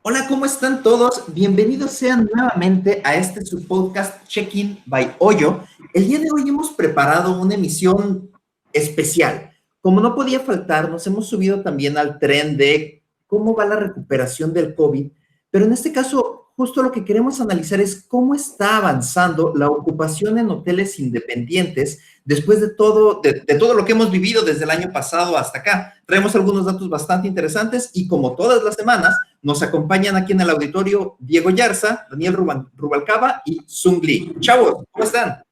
Hola, ¿cómo están todos? Bienvenidos sean nuevamente a este su podcast Check-in by Hoyo. El día de hoy hemos preparado una emisión especial. Como no podía faltar, nos hemos subido también al tren de cómo va la recuperación del COVID, pero en este caso, justo lo que queremos analizar es cómo está avanzando la ocupación en hoteles independientes después de todo lo que hemos vivido desde el año pasado hasta acá. Traemos algunos datos bastante interesantes y como todas las semanas, nos acompañan aquí en el auditorio Diego Yarza, Daniel Rubalcaba y Sung Lee. Chavos, ¿cómo están?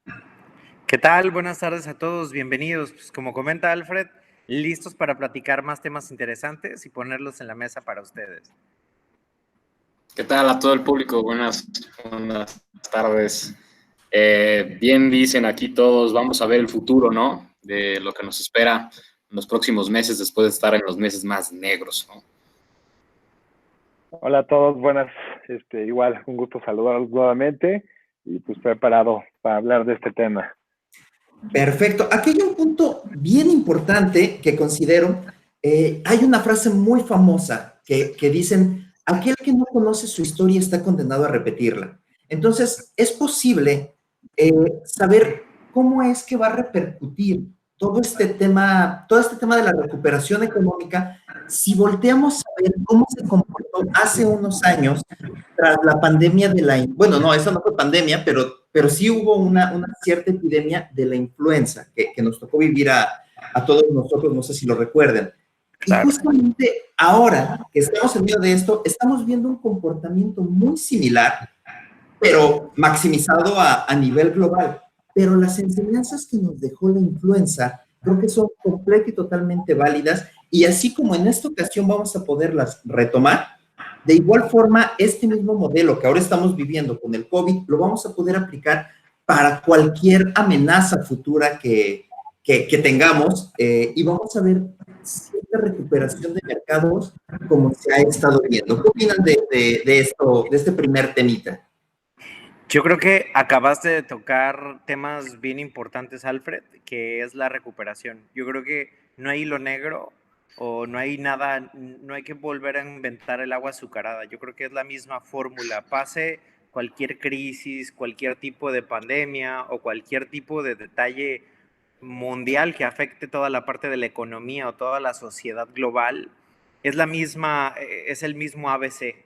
¿Qué tal? Buenas tardes a todos, bienvenidos. Pues como comenta Alfred, listos para platicar más temas interesantes y ponerlos en la mesa para ustedes. ¿Qué tal a todo el público? Buenas tardes. Bien dicen aquí todos, vamos a ver el futuro, ¿no? De lo que nos espera en los próximos meses después de estar en los meses más negros, ¿no? Hola a todos, buenas, igual, un gusto saludarlos nuevamente y pues preparado para hablar de este tema. Perfecto. Aquí hay un punto bien importante que considero. Hay una frase muy famosa que dicen, aquel que no conoce su historia está condenado a repetirla. Entonces, es posible saber cómo es que va a repercutir todo este tema de la recuperación económica, si volteamos a ver cómo se comportó hace unos años tras la pandemia bueno, no, esa no fue pandemia, pero sí hubo una cierta epidemia de la influenza que nos tocó vivir a todos nosotros, no sé si lo recuerden. Y Claro. justamente ahora que estamos en medio de esto, estamos viendo un comportamiento muy similar, pero maximizado a nivel global. Pero las enseñanzas que nos dejó la influenza creo que son completamente y totalmente válidas, y así como en esta ocasión vamos a poderlas retomar, de igual forma, este mismo modelo que ahora estamos viviendo con el COVID, lo vamos a poder aplicar para cualquier amenaza futura que tengamos, y vamos a ver cierta recuperación de mercados como se ha estado viendo. ¿Qué opinan de esto, de este primer temita? Yo creo que acabaste de tocar temas bien importantes, Alfred, que es la recuperación. Yo creo que no hay hilo negro o no hay nada, no hay que volver a inventar el agua azucarada. Yo creo que es la misma fórmula. Pase cualquier crisis, cualquier tipo de pandemia o cualquier tipo de detalle mundial que afecte toda la parte de la economía o toda la sociedad global, es la misma, es el mismo ABC.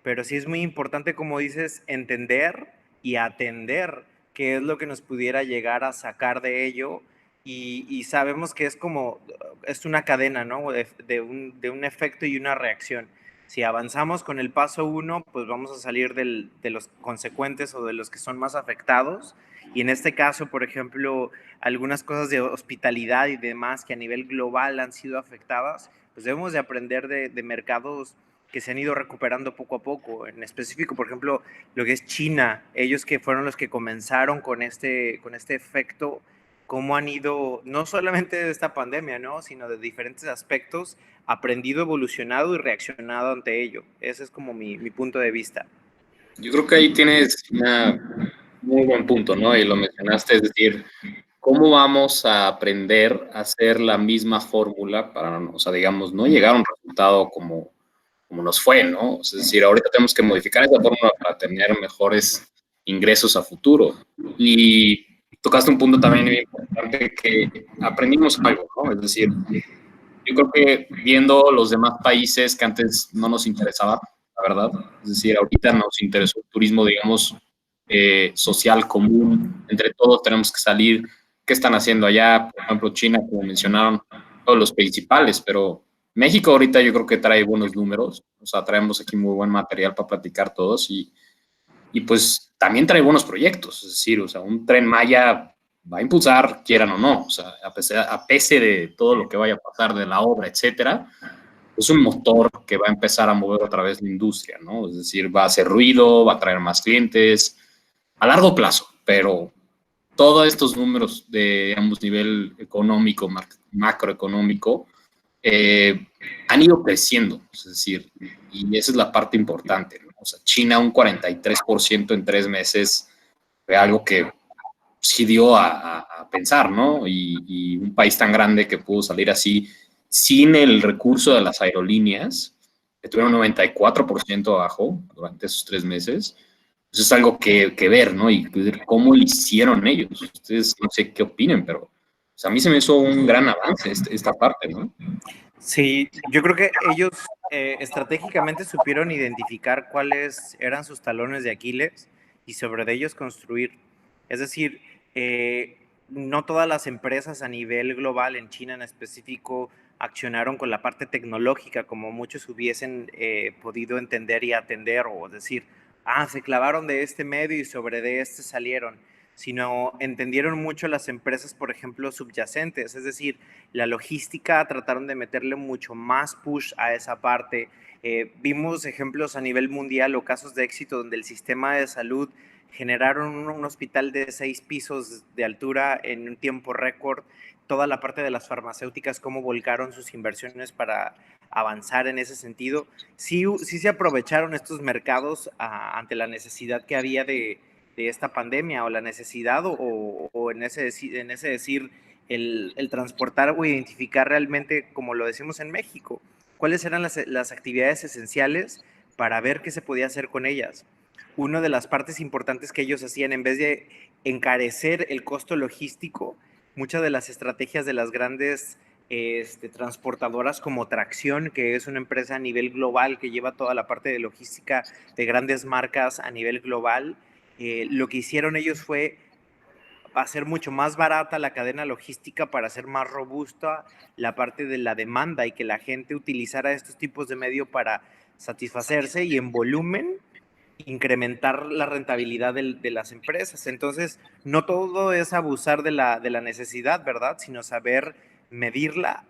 Pero sí es muy importante, como dices, entender y atender qué es lo que nos pudiera llegar a sacar de ello. Y sabemos que es como, es una cadena, ¿no? De un efecto y una reacción. Si avanzamos con el paso 1, pues vamos a salir de los consecuentes o de los que son más afectados. Y en este caso, por ejemplo, algunas cosas de hospitalidad y demás que a nivel global han sido afectadas, pues debemos de aprender de mercados que se han ido recuperando poco a poco. En específico, por ejemplo, lo que es China, ellos que fueron los que comenzaron con este efecto, cómo han ido, no solamente de esta pandemia, ¿no? Sino de diferentes aspectos, aprendido, evolucionado y reaccionado ante ello. Ese es como mi punto de vista. Yo creo que ahí tienes un muy buen punto, ¿no? Y lo mencionaste, es decir, ¿cómo vamos a aprender a hacer la misma fórmula para, o sea, digamos, no llegar a un resultado como nos fue, ¿no? Es decir, ahorita tenemos que modificar esa fórmula para tener mejores ingresos a futuro. Y tocaste un punto también muy importante que aprendimos algo, ¿no? Es decir, yo creo que viendo los demás países que antes no nos interesaba, la verdad, es decir, ahorita nos interesó el turismo, digamos, social común, entre todos tenemos que salir, ¿qué están haciendo allá? Por ejemplo, China, como mencionaron, todos los principales, pero México ahorita yo creo que trae buenos números, o sea, traemos aquí muy buen material para platicar todos y pues también trae buenos proyectos, es decir, o sea, un Tren Maya va a impulsar, quieran o no, o sea, a pesar de todo lo que vaya a pasar de la obra, etcétera, es un motor que va a empezar a mover otra vez la industria, ¿no? Es decir, va a hacer ruido, va a traer más clientes a largo plazo, pero todos estos números de, digamos, nivel económico, macroeconómico, han ido creciendo, es decir, y esa es la parte importante, ¿no? O sea, China un 43% en 3 meses fue algo que sí dio a pensar, ¿no? Y un país tan grande que pudo salir así sin el recurso de las aerolíneas, estuvieron 94% abajo durante esos 3 meses. Eso es algo que ver, ¿no? Y cómo lo hicieron ellos. Ustedes no sé qué opinen, pero a mí se me hizo un gran avance esta parte, ¿no? Sí, yo creo que ellos estratégicamente supieron identificar cuáles eran sus talones de Aquiles y sobre ellos construir. Es decir, no todas las empresas a nivel global, en China en específico, accionaron con la parte tecnológica como muchos hubiesen podido entender y atender, o decir, se clavaron de este medio y sobre de este salieron, sino entendieron mucho las empresas, por ejemplo, subyacentes, es decir, la logística, trataron de meterle mucho más push a esa parte. Vimos ejemplos a nivel mundial o casos de éxito donde el sistema de salud generaron un hospital de 6 pisos de altura en un tiempo récord. Toda la parte de las farmacéuticas, cómo volcaron sus inversiones para avanzar en ese sentido. Sí, sí se aprovecharon estos mercados ante la necesidad que había de esta pandemia, o la necesidad o en ese decir el transportar o identificar realmente, como lo decimos en México, cuáles eran las actividades esenciales para ver qué se podía hacer con ellas. Una de las partes importantes que ellos hacían, en vez de encarecer el costo logístico, muchas de las estrategias de las grandes transportadoras como Tracción, que es una empresa a nivel global que lleva toda la parte de logística de grandes marcas a nivel global, lo que hicieron ellos fue hacer mucho más barata la cadena logística para hacer más robusta la parte de la demanda y que la gente utilizara estos tipos de medio para satisfacerse y en volumen incrementar la rentabilidad de las empresas. Entonces, no todo es abusar de la necesidad, ¿verdad? Sino saber medirla,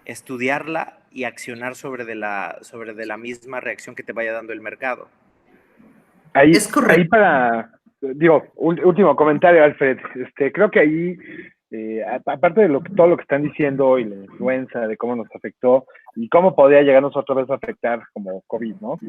estudiarla y accionar sobre de la misma reacción que te vaya dando el mercado. Ahí último comentario, Alfred. Creo que ahí, aparte de todo lo que están diciendo y la influenza, de cómo nos afectó y cómo podría llegarnos otra vez a afectar como COVID, ¿no?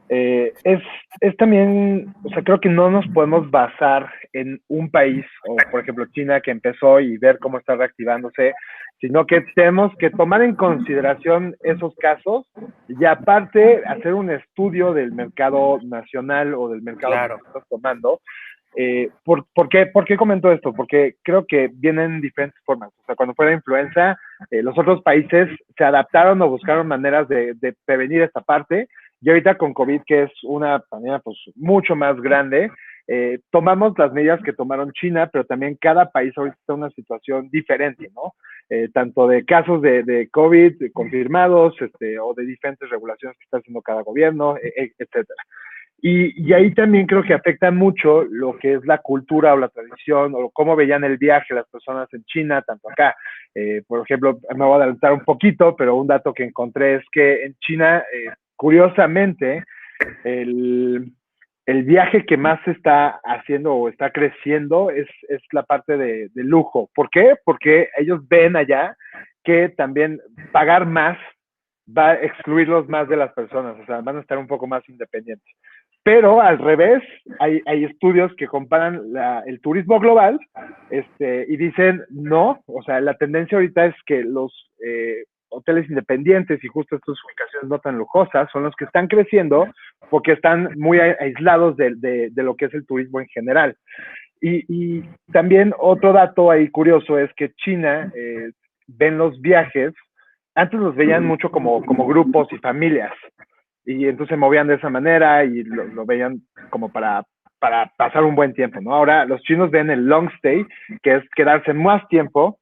Es también, o sea, creo que no nos podemos basar en un país, o por ejemplo China, que empezó y ver cómo está reactivándose, sino que tenemos que tomar en consideración esos casos y aparte hacer un estudio del mercado nacional o del mercado que estamos tomando. ¿Por qué comento esto? Porque creo que vienen diferentes formas. O sea, cuando fue la influenza, los otros países se adaptaron o buscaron maneras de prevenir esta parte. Y ahorita con COVID, que es una pandemia pues mucho más grande, tomamos las medidas que tomaron China, pero también cada país ahorita está en una situación diferente, ¿no? Tanto de casos de COVID confirmados, o de diferentes regulaciones que está haciendo cada gobierno, etcétera. Y ahí también creo que afecta mucho lo que es la cultura o la tradición o cómo veían el viaje las personas en China, tanto acá. Por ejemplo, me voy a adelantar un poquito, pero un dato que encontré es que en China, curiosamente, el viaje que más se está haciendo o está creciendo es la parte de lujo. ¿Por qué? Porque ellos ven allá que también pagar más va a excluirlos más de las personas, o sea, van a estar un poco más independientes. Pero al revés, hay estudios que comparan el turismo global y dicen no, o sea, la tendencia ahorita es que los hoteles independientes y justo estas ubicaciones no tan lujosas son los que están creciendo porque están muy aislados de lo que es el turismo en general. Y también otro dato ahí curioso es que China ven los viajes, antes los veían mucho como grupos y familias, y entonces se movían de esa manera y lo veían como para pasar un buen tiempo, ¿no? Ahora los chinos ven el long stay, que es quedarse más tiempo,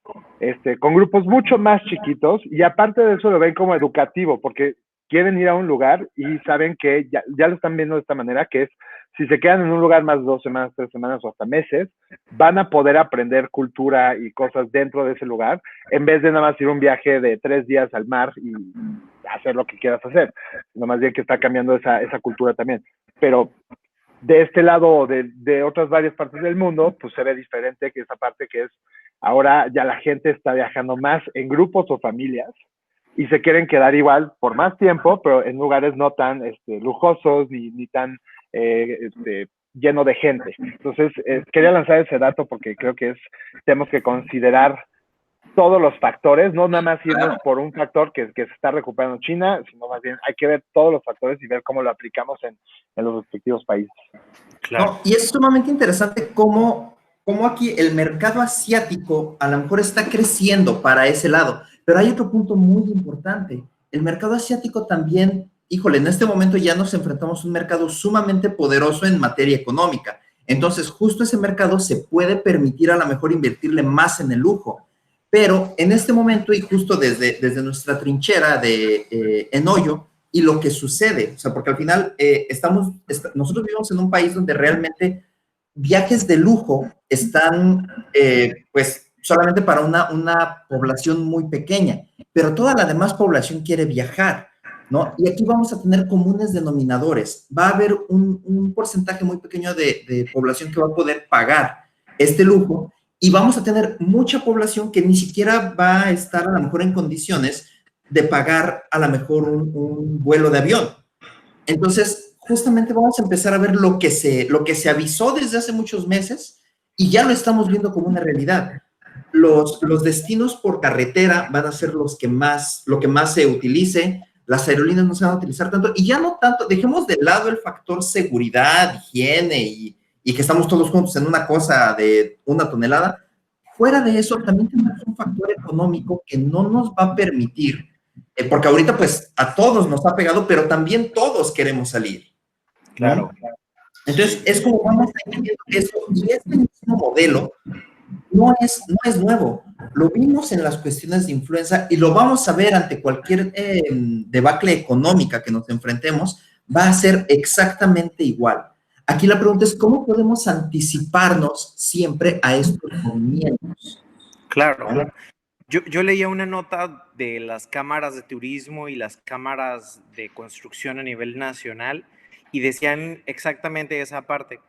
con grupos mucho más chiquitos, y aparte de eso lo ven como educativo, porque quieren ir a un lugar y saben que ya lo están viendo de esta manera, que es, si se quedan en un lugar más de 2 semanas, 3 semanas o hasta meses, van a poder aprender cultura y cosas dentro de ese lugar, en vez de nada más ir un viaje de 3 días al mar y hacer lo que quieras hacer, sino más bien que está cambiando esa cultura también. Pero de este lado, de otras varias partes del mundo, pues se ve diferente, que esa parte que es, ahora ya la gente está viajando más en grupos o familias, y se quieren quedar igual por más tiempo, pero en lugares no tan lujosos ni tan lleno de gente. Entonces, quería lanzar ese dato porque creo que tenemos que considerar todos los factores, no nada más irnos por un factor que se está recuperando China, sino más bien hay que ver todos los factores y ver cómo lo aplicamos en los respectivos países. Claro. No, y es sumamente interesante cómo aquí el mercado asiático a lo mejor está creciendo para ese lado, pero hay otro punto muy importante. El mercado asiático también, híjole, en este momento ya nos enfrentamos a un mercado sumamente poderoso en materia económica. Entonces, justo ese mercado se puede permitir a lo mejor invertirle más en el lujo. Pero en este momento, y justo desde nuestra trinchera en Hoyo, y lo que sucede, o sea, porque al final nosotros vivimos en un país donde realmente viajes de lujo están, pues, solamente para una población muy pequeña, pero toda la demás población quiere viajar, ¿no? Y aquí vamos a tener comunes denominadores. Va a haber un porcentaje muy pequeño de población que va a poder pagar este lujo y vamos a tener mucha población que ni siquiera va a estar a lo mejor en condiciones de pagar a lo mejor un vuelo de avión. Entonces, justamente vamos a empezar a ver lo que se avisó desde hace muchos meses y ya lo estamos viendo como una realidad. Los destinos por carretera van a ser lo que más se utilice, las aerolíneas no se van a utilizar tanto, y ya no tanto, dejemos de lado el factor seguridad, higiene y que estamos todos juntos en una cosa de 1 tonelada. Fuera de eso, también tenemos un factor económico que no nos va a permitir, porque ahorita pues a todos nos ha pegado, pero también todos queremos salir, ¿no? Claro. Entonces, es como vamos entendiendo eso, y este mismo modelo no es nuevo. Lo vimos en las cuestiones de influenza y lo vamos a ver ante cualquier debacle económica que nos enfrentemos, va a ser exactamente igual. Aquí la pregunta es, ¿cómo podemos anticiparnos siempre a estos movimientos? Claro. Yo leía una nota de las cámaras de turismo y las cámaras de construcción a nivel nacional y decían exactamente esa parte.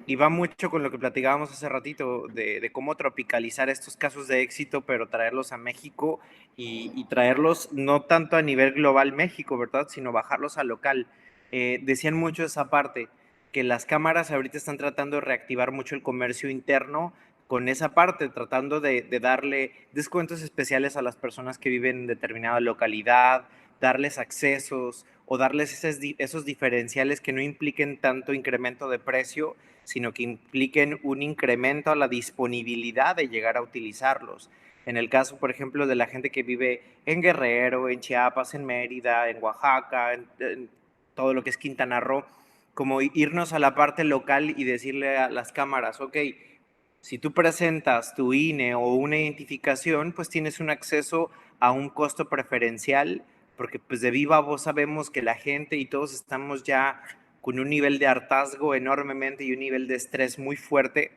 Y va mucho con lo que platicábamos hace ratito de cómo tropicalizar estos casos de éxito, pero traerlos a México y traerlos no tanto a nivel global México, ¿verdad? Sino bajarlos a local. Decían mucho esa parte, que las cámaras ahorita están tratando de reactivar mucho el comercio interno con esa parte, tratando de darle descuentos especiales a las personas que viven en determinada localidad, darles accesos o darles esos diferenciales que no impliquen tanto incremento de precio, sino que impliquen un incremento a la disponibilidad de llegar a utilizarlos. En el caso, por ejemplo, de la gente que vive en Guerrero, en Chiapas, en Mérida, en Oaxaca, en todo lo que es Quintana Roo, como irnos a la parte local y decirle a las cámaras, ok, si tú presentas tu INE o una identificación, pues tienes un acceso a un costo preferencial, porque pues de viva voz sabemos que la gente y todos estamos ya con un nivel de hartazgo enormemente y un nivel de estrés muy fuerte,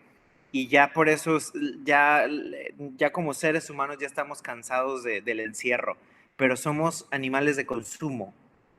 y ya por eso ya como seres humanos ya estamos cansados del encierro, pero somos animales de consumo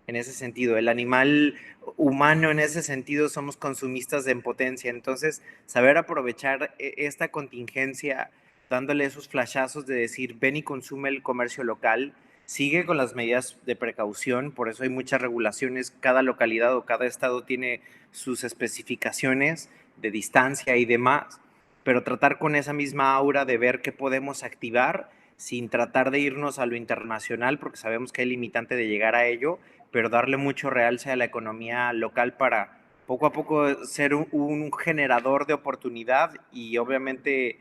en ese sentido. El animal humano en ese sentido somos consumistas en potencia. Entonces, saber aprovechar esta contingencia, dándole esos flashazos de decir, ven y consume el comercio local, sigue con las medidas de precaución, por eso hay muchas regulaciones, cada localidad o cada estado tiene sus especificaciones de distancia y demás, pero tratar con esa misma aura de ver qué podemos activar sin tratar de irnos a lo internacional, porque sabemos que hay limitante de llegar a ello, pero darle mucho realce a la economía local para poco a poco ser un generador de oportunidad y obviamente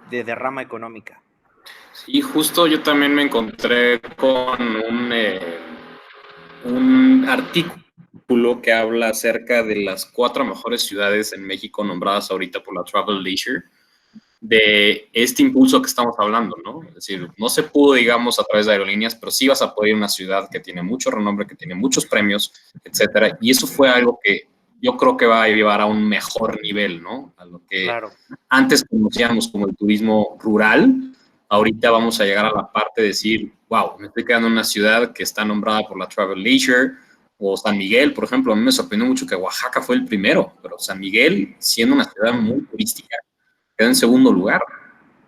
de derrama económica. Sí, justo yo también me encontré con un artículo que habla acerca de las 4 mejores ciudades en México nombradas ahorita por la Travel Leisure, de este impulso que estamos hablando, ¿no? Es decir, no se pudo, digamos, a través de aerolíneas, pero sí vas a poder ir a una ciudad que tiene mucho renombre, que tiene muchos premios, etcétera, y eso fue algo que yo creo que va a llevar a un mejor nivel, ¿no? A lo que Claro. antes conocíamos como el turismo rural, ahorita vamos a llegar a la parte de decir, wow, me estoy quedando en una ciudad que está nombrada por la Travel Leisure, o San Miguel, por ejemplo. A mí me sorprendió mucho que Oaxaca fue el primero, pero San Miguel, siendo una ciudad muy turística, quedó en segundo lugar.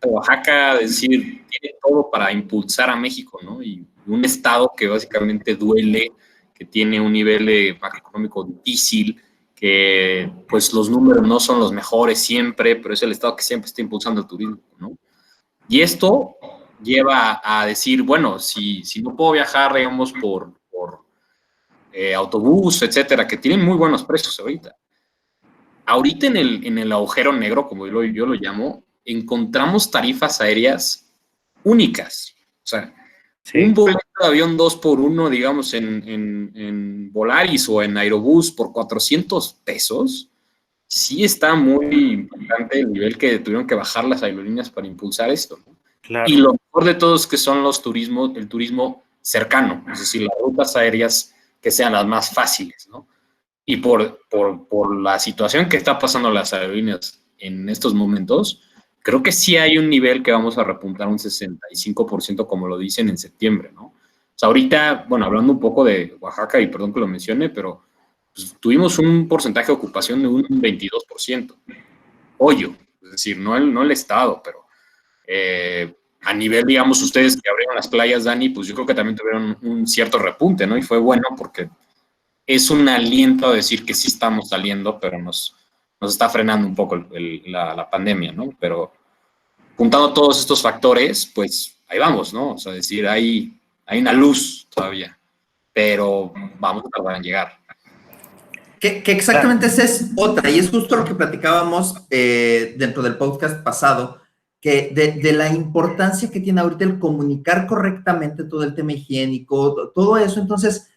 Oaxaca, es decir, tiene todo para impulsar a México, ¿no? Y un estado que básicamente duele, que tiene un nivel macroeconómico difícil, que pues los números no son los mejores siempre, pero es el estado que siempre está impulsando el turismo, ¿no? Y esto lleva a decir, bueno, si no puedo viajar, digamos, por autobús, etcétera, que tienen muy buenos precios ahorita. Ahorita en el agujero negro, como yo lo llamo, encontramos tarifas aéreas únicas. O sea, Sí. un boleto de avión 2x1, digamos, en Volaris o en Aerobús por 400 pesos, sí está muy importante el nivel que tuvieron que bajar las aerolíneas para impulsar esto, ¿no? Claro. Y lo mejor de todo es que son el turismo cercano, es decir, las rutas aéreas que sean las más fáciles, ¿no? Y por la situación que está pasando las aerolíneas en estos momentos, creo que sí hay un nivel que vamos a repuntar un 65%, como lo dicen en septiembre, ¿no? O sea, ahorita, bueno, hablando un poco de Oaxaca, y perdón que lo mencione, pero pues, tuvimos un porcentaje de ocupación de un 22%. Hoyo, es decir, no el Estado, pero a nivel, digamos, ustedes que abrieron las playas, Dani, pues yo creo que también tuvieron un cierto repunte, ¿no? Y fue bueno porque es un aliento a decir que sí estamos saliendo, pero nos está frenando un poco la pandemia, ¿no? Pero juntando todos estos factores, pues ahí vamos, ¿no? O sea, decir, hay una luz todavía, pero vamos a tardar en llegar. Que exactamente esa es otra, y es justo lo que platicábamos dentro del podcast pasado, que de la importancia que tiene ahorita el comunicar correctamente todo el tema higiénico, todo eso. Entonces,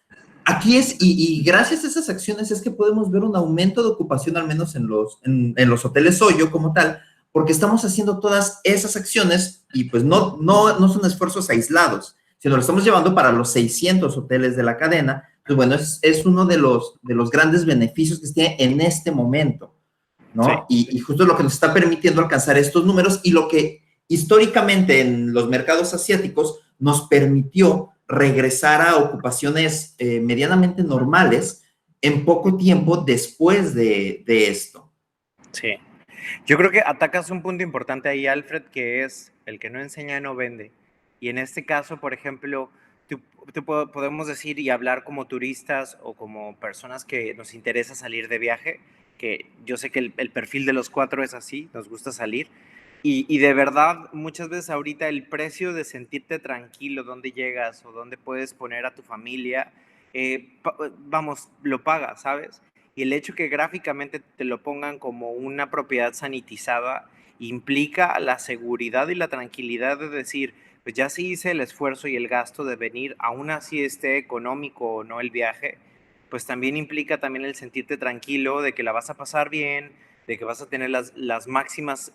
aquí es, y gracias a esas acciones es que podemos ver un aumento de ocupación, al menos en los hoteles Hoyo como tal, porque estamos haciendo todas esas acciones y pues no son esfuerzos aislados, sino lo estamos llevando para los 600 hoteles de la cadena. Pues bueno, es uno de los grandes beneficios que se tiene en este momento, ¿no? Sí. Y justo lo que nos está permitiendo alcanzar estos números y lo que históricamente en los mercados asiáticos nos permitió regresar a ocupaciones medianamente normales en poco tiempo después de esto. Sí. Yo creo que atacas un punto importante ahí, Alfred, que es el que no enseña no vende. Y en este caso, por ejemplo, podemos decir y hablar como turistas o como personas que nos interesa salir de viaje, que yo sé que el perfil de los cuatro es así, nos gusta salir. Y de verdad, muchas veces ahorita el precio de sentirte tranquilo, dónde llegas o dónde puedes poner a tu familia, vamos, lo pagas, ¿sabes? Y el hecho que gráficamente te lo pongan como una propiedad sanitizada implica la seguridad y la tranquilidad de decir, pues ya sí hice el esfuerzo y el gasto de venir, aún así esté económico o no el viaje, pues también implica también el sentirte tranquilo de que la vas a pasar bien, de que vas a tener las máximas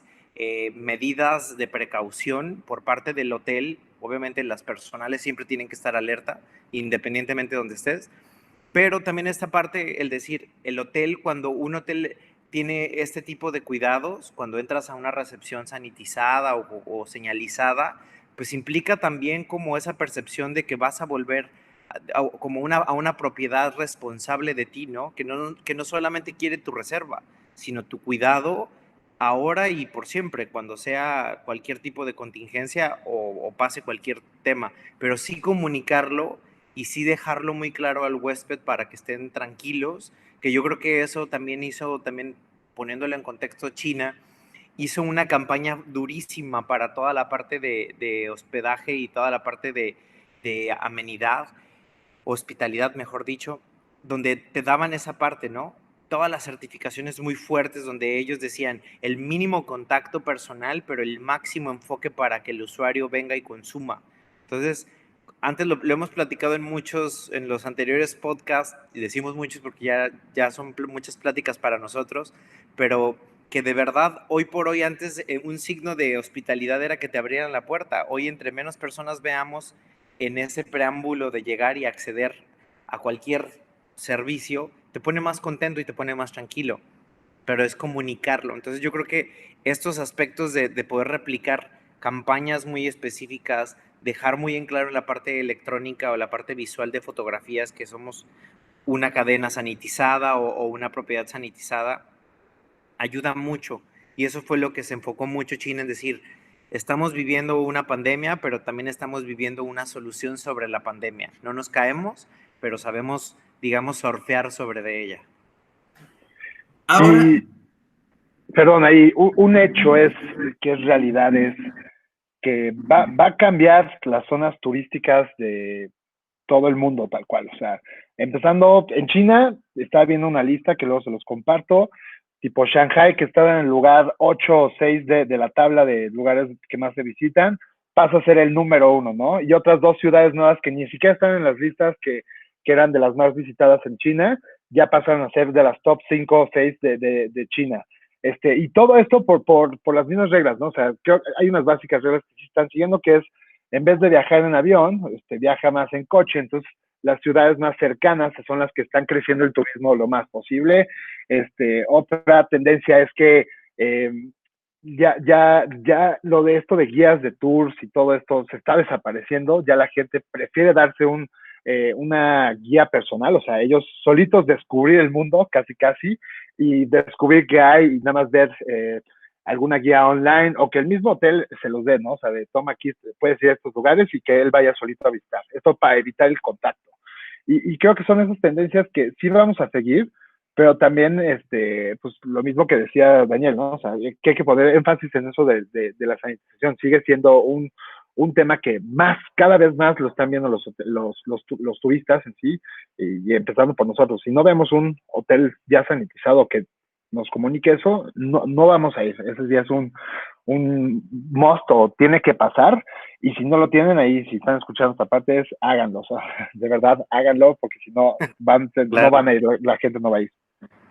medidas de precaución por parte del hotel. Obviamente las personales siempre tienen que estar alerta, independientemente de donde estés. Pero también esta parte, el decir, el hotel, cuando un hotel tiene este tipo de cuidados, cuando entras a una recepción sanitizada o señalizada, pues implica también como esa percepción de que vas a volver como a una propiedad responsable de ti, ¿no? Que no solamente quiere tu reserva, sino tu cuidado ahora y por siempre, cuando sea cualquier tipo de contingencia o pase cualquier tema, pero sí comunicarlo y sí dejarlo muy claro al huésped para que estén tranquilos, que yo creo que eso también hizo, también poniéndolo en contexto, China hizo una campaña durísima para toda la parte de hospedaje y toda la parte de amenidad, hospitalidad, mejor dicho, donde te daban esa parte, ¿no? Todas las certificaciones muy fuertes donde ellos decían el mínimo contacto personal, pero el máximo enfoque para que el usuario venga y consuma. Entonces, antes lo hemos platicado en los anteriores podcasts, y decimos muchos porque ya son muchas pláticas para nosotros, pero que de verdad, hoy por hoy, antes un signo de hospitalidad era que te abrieran la puerta. Hoy, entre menos personas veamos en ese preámbulo de llegar y acceder a cualquier servicio, te pone más contento y te pone más tranquilo, pero es comunicarlo. Entonces yo creo que estos aspectos de poder replicar campañas muy específicas, dejar muy en claro la parte electrónica o la parte visual de fotografías que somos una cadena sanitizada o una propiedad sanitizada, ayuda mucho. Y eso fue lo que se enfocó mucho China en decir, estamos viviendo una pandemia, pero también estamos viviendo una solución sobre la pandemia. No nos caemos, pero sabemos, digamos, surfear sobre de ella. Ahora, Y, perdón, ahí un hecho es que es realidad, es que va a cambiar las zonas turísticas de todo el mundo tal cual. O sea, empezando en China, estaba viendo una lista que luego se los comparto, tipo Shanghai, que estaba en el lugar 8 o 6 de la tabla de lugares que más se visitan, pasa a ser el número 1, ¿no? Y otras 2 ciudades nuevas que ni siquiera están en las listas que eran de las más visitadas en China, ya pasan a ser de las top 5 o 6 de China. Y todo esto por las mismas reglas, ¿no? O sea, creo que hay unas básicas reglas que se están siguiendo, que es, en vez de viajar en avión, viaja más en coche. Entonces, las ciudades más cercanas son las que están creciendo el turismo lo más posible. Otra tendencia es que ya lo de esto de guías de tours y todo esto se está desapareciendo. Ya la gente prefiere darse una guía personal, o sea, ellos solitos descubrir el mundo, casi, y descubrir qué hay y nada más ver alguna guía online, o que el mismo hotel se los dé, ¿no? O sea, toma aquí, puedes ir a estos lugares y que él vaya solito a visitar. Esto para evitar el contacto. Y creo que son esas tendencias que sí vamos a seguir, pero también, pues lo mismo que decía Daniel, ¿no? O sea, que hay que poner énfasis en eso de la sanitización. Sigue siendo un tema que cada vez más lo están viendo los turistas en sí, y empezando por nosotros. Si no vemos un hotel ya sanitizado que nos comunique eso, no vamos a ir. Ese ya es un must, o tiene que pasar, y si no lo tienen ahí, si están escuchando esta parte, háganlo, o sea, de verdad, háganlo, porque si no, Claro. no van a ir, la gente no va a ir.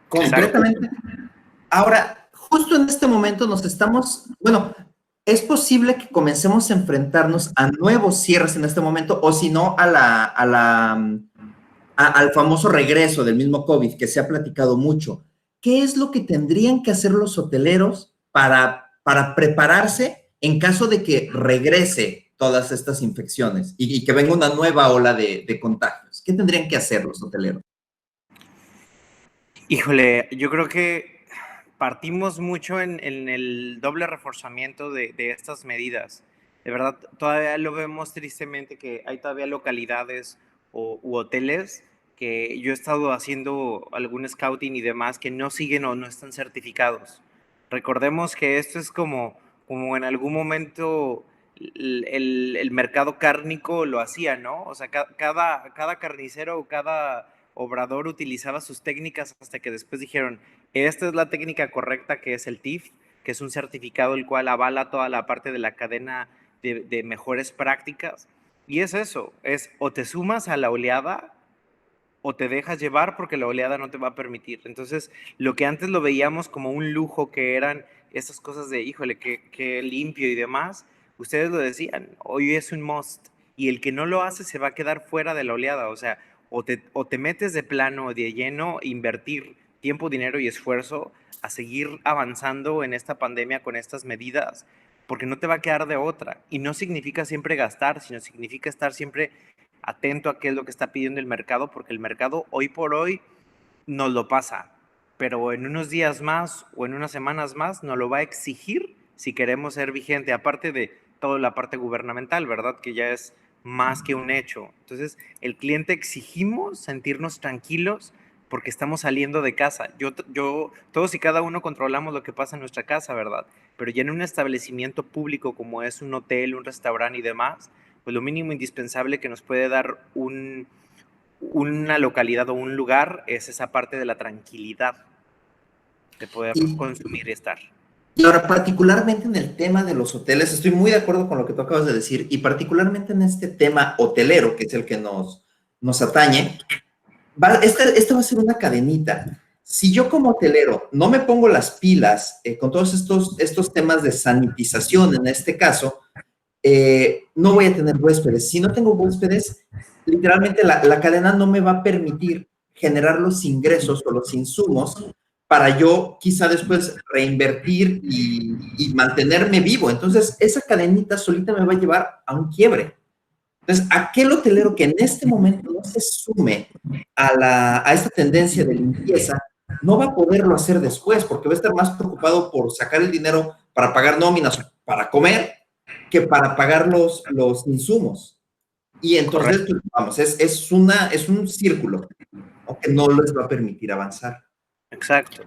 Completamente. Ahora, justo en este momento es posible que comencemos a enfrentarnos a nuevos cierres en este momento, o si no, al famoso regreso del mismo COVID que se ha platicado mucho. ¿Qué es lo que tendrían que hacer los hoteleros para prepararse en caso de que regrese todas estas infecciones y que venga una nueva ola de contagios? ¿Qué tendrían que hacer los hoteleros? Híjole, yo creo que partimos mucho en el doble reforzamiento de estas medidas. De verdad, todavía lo vemos tristemente que hay todavía localidades u hoteles que yo he estado haciendo algún scouting y demás que no siguen o no están certificados. Recordemos que esto es como en algún momento el mercado cárnico lo hacía, ¿no? O sea, cada carnicero o cada obrador utilizaba sus técnicas hasta que después dijeron, esta es la técnica correcta, que es el TIF, que es un certificado el cual avala toda la parte de la cadena de mejores prácticas. Y es eso, es o te sumas a la oleada o te dejas llevar porque la oleada no te va a permitir. Entonces, lo que antes lo veíamos como un lujo, que eran esas cosas de, híjole, que limpio y demás, ustedes lo decían, hoy es un must. Y el que no lo hace se va a quedar fuera de la oleada. O sea, o te metes de plano, de lleno, invertir tiempo, dinero y esfuerzo a seguir avanzando en esta pandemia con estas medidas, porque no te va a quedar de otra. Y no significa siempre gastar, sino significa estar siempre atento a qué es lo que está pidiendo el mercado, porque el mercado hoy por hoy nos lo pasa, pero en unos días más o en unas semanas más nos lo va a exigir si queremos ser vigente, aparte de toda la parte gubernamental, ¿verdad? Que ya es más que un hecho. Entonces, el cliente exigimos sentirnos tranquilos porque estamos saliendo de casa. Todos y cada uno controlamos lo que pasa en nuestra casa, ¿verdad? Pero ya en un establecimiento público como es un hotel, un restaurante y demás, pues lo mínimo indispensable que nos puede dar una localidad o un lugar es esa parte de la tranquilidad de poder consumir y estar. Y ahora, particularmente en el tema de los hoteles, estoy muy de acuerdo con lo que tú acabas de decir, y particularmente en este tema hotelero, que es el que nos atañe, esta va a ser una cadenita. Si yo como hotelero no me pongo las pilas con todos estos temas de sanitización, en este caso, no voy a tener huéspedes. Si no tengo huéspedes, literalmente la cadena no me va a permitir generar los ingresos o los insumos para yo quizá después reinvertir y mantenerme vivo. Entonces, esa cadenita solita me va a llevar a un quiebre. Entonces, aquel hotelero que en este momento no se sume a esta tendencia de limpieza, no va a poderlo hacer después, porque va a estar más preocupado por sacar el dinero para pagar nóminas, para comer, que para pagar los insumos. Y entonces, pues, vamos, es un círculo, ¿no?, que no les va a permitir avanzar. Exacto.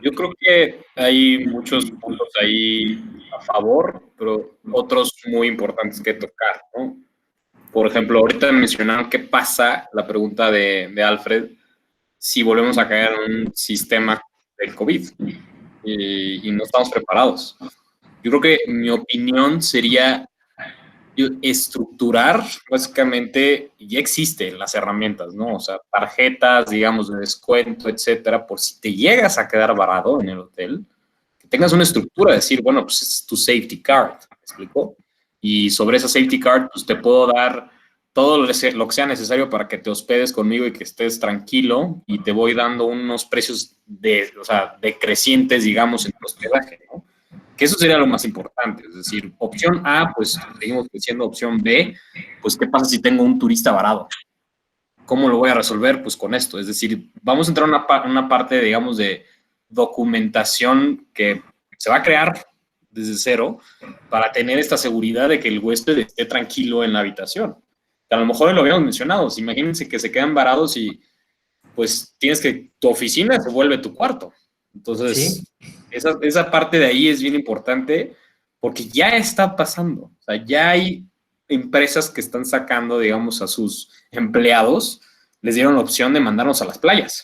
Yo creo que hay muchos puntos ahí a favor, pero otros muy importantes que tocar, ¿no? Por ejemplo, ahorita mencionaron qué pasa, la pregunta de Alfred, si volvemos a caer en un sistema del COVID y no estamos preparados. Yo creo que mi opinión sería estructurar, básicamente, ya existen las herramientas, ¿no? O sea, tarjetas, digamos, de descuento, etcétera, por si te llegas a quedar varado en el hotel, que tengas una estructura, decir, bueno, pues es tu safety card, ¿me explico? Y sobre esa safety card, pues te puedo dar todo lo que sea necesario para que te hospedes conmigo y que estés tranquilo, y te voy dando unos precios decrecientes, digamos, en tu hospedaje, ¿no? Que eso sería lo más importante, es decir, opción A, pues seguimos diciendo opción B, pues ¿qué pasa si tengo un turista varado? ¿Cómo lo voy a resolver? Pues con esto, es decir, vamos a entrar en una parte, digamos, de documentación que se va a crear desde cero para tener esta seguridad de que el huésped esté tranquilo en la habitación. A lo mejor lo habíamos mencionado, imagínense que se quedan varados y pues tu oficina se vuelve tu cuarto. Entonces, ¿sí? esa parte de ahí es bien importante porque ya está pasando. O sea, ya hay empresas que están sacando, digamos, a sus empleados, les dieron la opción de mandarnos a las playas.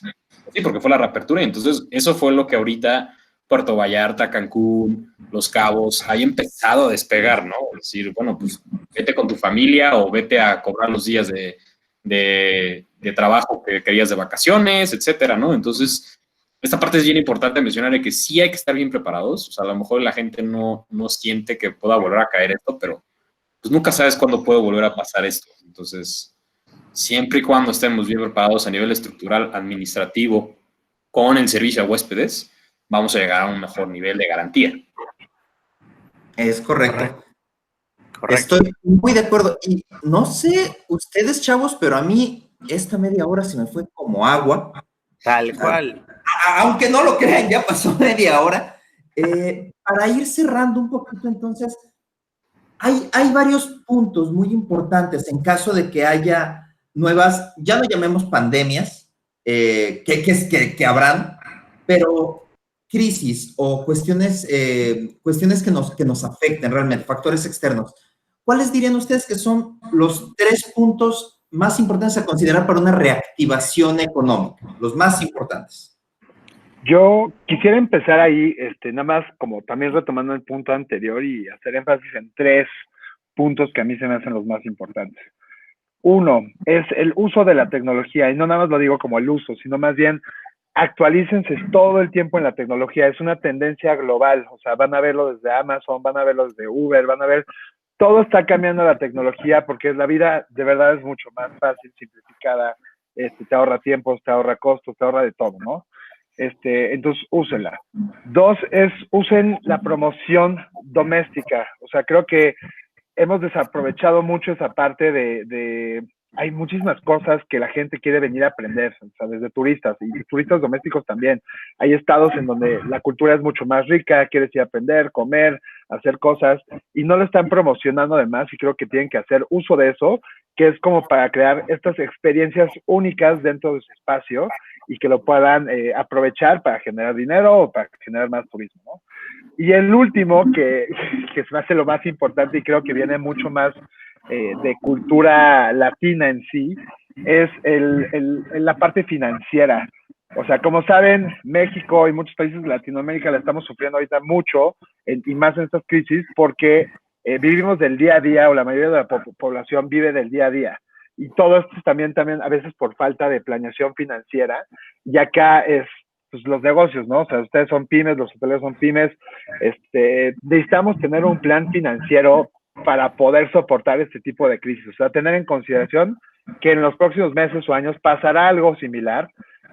Sí, porque fue la reapertura. Entonces, eso fue lo que ahorita Puerto Vallarta, Cancún, Los Cabos, hay empezado a despegar, ¿no? Es decir, bueno, pues vete con tu familia o vete a cobrar los días de trabajo que querías de vacaciones, etcétera, ¿no? Entonces, esta parte es bien importante mencionar de que sí hay que estar bien preparados. O sea, a lo mejor la gente no siente que pueda volver a caer esto, pero pues nunca sabes cuándo puede volver a pasar esto. Entonces, siempre y cuando estemos bien preparados a nivel estructural, administrativo, con el servicio a huéspedes, vamos a llegar a un mejor nivel de garantía. Es correcto. Estoy muy de acuerdo. Y no sé ustedes, chavos, pero a mí esta media hora se me fue como agua. Tal cual. Aunque no lo crean, ya pasó media hora. Para ir cerrando un poquito, entonces, hay varios puntos muy importantes en caso de que haya nuevas, ya no llamemos pandemias, que habrán, pero crisis o cuestiones que nos afecten realmente, factores externos. ¿Cuáles dirían ustedes que son los 3 puntos más importantes a considerar para una reactivación económica? Los más importantes. Yo quisiera empezar ahí, nada más como también retomando el punto anterior y hacer énfasis en 3 puntos que a mí se me hacen los más importantes. Uno, es el uso de la tecnología, y no nada más lo digo como el uso, sino más bien actualícense todo el tiempo en la tecnología. Es una tendencia global, o sea, van a verlo desde Amazon, van a verlo desde Uber, van a ver, todo está cambiando la tecnología porque la vida de verdad es mucho más fácil, simplificada, te ahorra tiempos, te ahorra costos, te ahorra de todo, ¿no? Entonces úsenla. 2 es usen la promoción doméstica. O sea, creo que hemos desaprovechado mucho esa parte de hay muchísimas cosas que la gente quiere venir a aprender, o sea, desde turistas y turistas domésticos también. Hay estados en donde la cultura es mucho más rica, quieres ir a aprender, comer, hacer cosas, y no lo están promocionando además, y creo que tienen que hacer uso de eso, que es como para crear estas experiencias únicas dentro de su espacio y que lo puedan aprovechar para generar dinero o para generar más turismo, ¿no? Y el último, que se me hace lo más importante y creo que viene mucho más de cultura latina en sí, es la parte financiera. O sea, como saben, México y muchos países de Latinoamérica la estamos sufriendo ahorita mucho, y más en estas crisis, porque vivimos del día a día, o la mayoría de la población vive del día a día. Y todo esto también a veces por falta de planeación financiera, y acá es pues, los negocios, ¿no? O sea, ustedes son pymes, los hoteleros son pymes, necesitamos tener un plan financiero para poder soportar este tipo de crisis. O sea, tener en consideración que en los próximos meses o años pasará algo similar.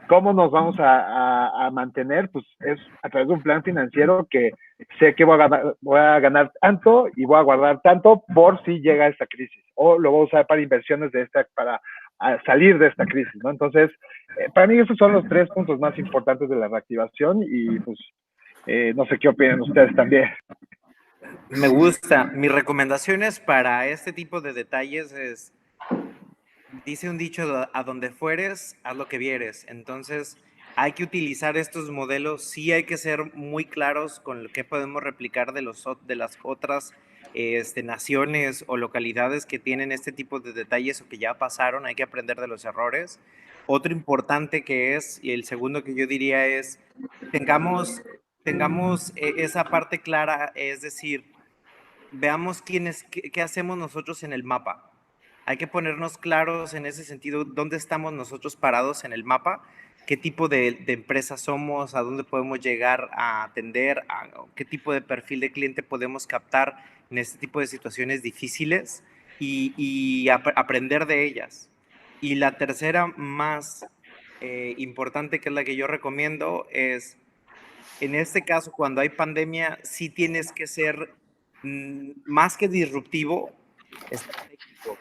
¿Cómo nos vamos a mantener? Pues es a través de un plan financiero que sé que voy a ganar tanto y voy a guardar tanto por si llega esta crisis. O lo voy a usar para inversiones para salir de esta crisis, ¿no? Entonces, para mí esos son los 3 puntos más importantes de la reactivación y pues no sé qué opinan ustedes también. Me gusta. Mis recomendaciones para este tipo de detalles es, dice un dicho, a donde fueres, haz lo que vieres. Entonces, hay que utilizar estos modelos, sí hay que ser muy claros con lo que podemos replicar de las otras naciones o localidades que tienen este tipo de detalles o que ya pasaron, hay que aprender de los errores. Otro importante que es, y el segundo que yo diría es, tengamos esa parte clara, es decir, veamos qué hacemos nosotros en el mapa. Hay que ponernos claros en ese sentido, dónde estamos nosotros parados en el mapa, qué tipo de empresa somos, a dónde podemos llegar a atender, qué tipo de perfil de cliente podemos captar en este tipo de situaciones difíciles y aprender de ellas. Y la tercera más importante, que es la que yo recomiendo, es, en este caso, cuando hay pandemia, sí tienes que ser más que disruptivo, estratégico.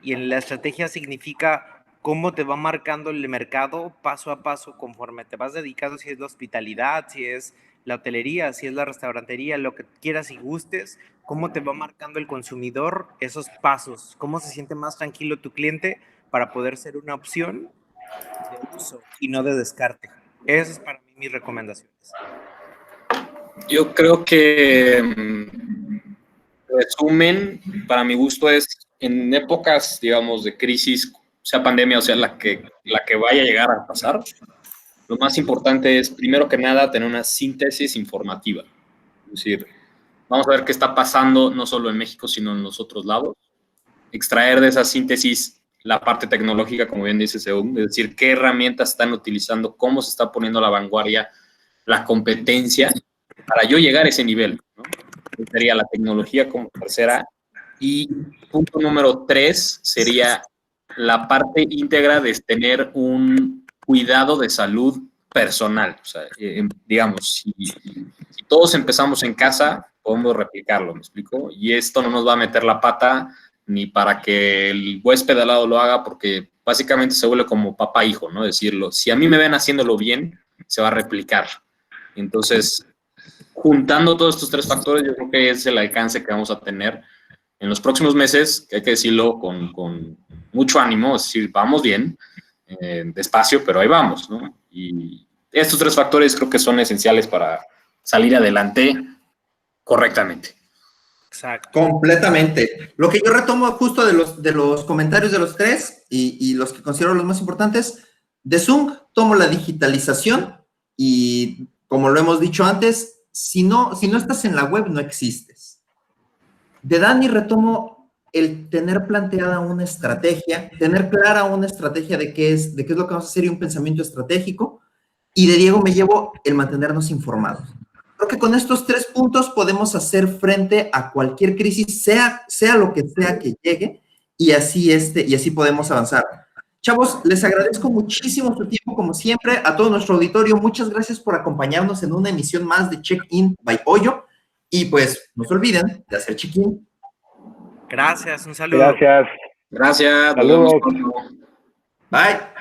Y en la estrategia significa cómo te va marcando el mercado paso a paso conforme te vas dedicando, si es la hospitalidad, si es la hotelería, si es la restaurantería, lo que quieras y gustes, cómo te va marcando el consumidor esos pasos, cómo se siente más tranquilo tu cliente para poder ser una opción de uso y no de descarte. Esas es para mí mis recomendaciones. Yo creo que resumen, para mi gusto, es en épocas, digamos, de crisis, sea pandemia o sea la que vaya a llegar a pasar, lo más importante es, primero que nada, tener una síntesis informativa. Es decir, vamos a ver qué está pasando no solo en México, sino en los otros lados. Extraer de esa síntesis la parte tecnológica, como bien dice Seung, es decir, qué herramientas están utilizando, cómo se está poniendo a la vanguardia la competencia para yo llegar a ese nivel, ¿no? Sería la tecnología como tercera. Y punto número 3 sería la parte íntegra de tener un cuidado de salud personal. O sea, digamos, si todos empezamos en casa, podemos replicarlo, ¿me explico? Y esto no nos va a meter la pata ni para que el huésped al lado lo haga, porque básicamente se vuelve como papá-hijo, ¿no? Decirlo, si a mí me ven haciéndolo bien, se va a replicar. Entonces, juntando todos estos 3 factores, yo creo que es el alcance que vamos a tener en los próximos meses, que hay que decirlo con mucho ánimo, es decir, vamos bien, despacio, pero ahí vamos, ¿no? Y estos 3 factores creo que son esenciales para salir adelante correctamente. Exacto. Completamente. Lo que yo retomo justo de los comentarios de los 3 y los que considero los más importantes, de Zoom tomo la digitalización y, como lo hemos dicho antes, si no estás en la web, no existes. De Dani retomo el tener planteada una estrategia, tener clara una estrategia de qué es lo que vamos a hacer y un pensamiento estratégico. Y de Diego me llevo el mantenernos informados. Creo que con estos 3 puntos podemos hacer frente a cualquier crisis, sea lo que sea que llegue, y así podemos avanzar. Chavos, les agradezco muchísimo su tiempo, como siempre, a todo nuestro auditorio. Muchas gracias por acompañarnos en una emisión más de Check-in by Hoyo. Y pues, no se olviden de hacer check-in. Gracias, un saludo. Gracias. Gracias. Saludos. Nos vemos. Bye.